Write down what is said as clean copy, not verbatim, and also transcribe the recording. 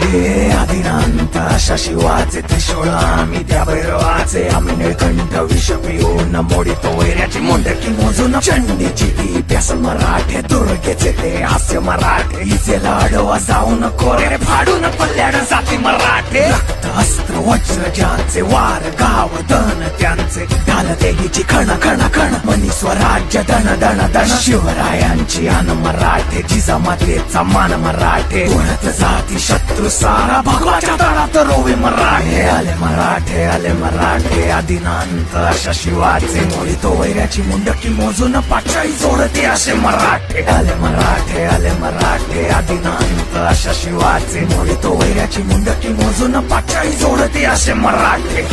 आदिनांत अशा शिवाचे त्रिशूळ आम्ही त्या भैरवाचे आम्ही निळकंठ विष पिऊन मोडितो वैऱ्याची मुंडकी मोजून चंडीची ती प्यास मराठे दुर्गेचे ते हास्य मराठे हिचेला अडवा जाऊन कोरे फाडून पल्ल्याड जाती मराठे रक्त अस्त्र वज्र ज्यांचे वार गाव दन त्यांचे ढाल देगीची खण खण खण मनी स्वराज्य दण दण दण शिवरायांची अन मराठे जिजामातेचा मान मराठे उडत जाती शत्रू सारा भगवाच्या तळात रोवे मराठे आले मराठे आदिनांत अशा शिवाचे मोडितो वैऱ्याची मुंडकी मोजून पाचाई जोडते असे मराठे आले मराठे आदिनांत अशा शिवाचे मोडितो वैऱ्याची मुंडकी मोजून पाचाई जोडते असे मराठे.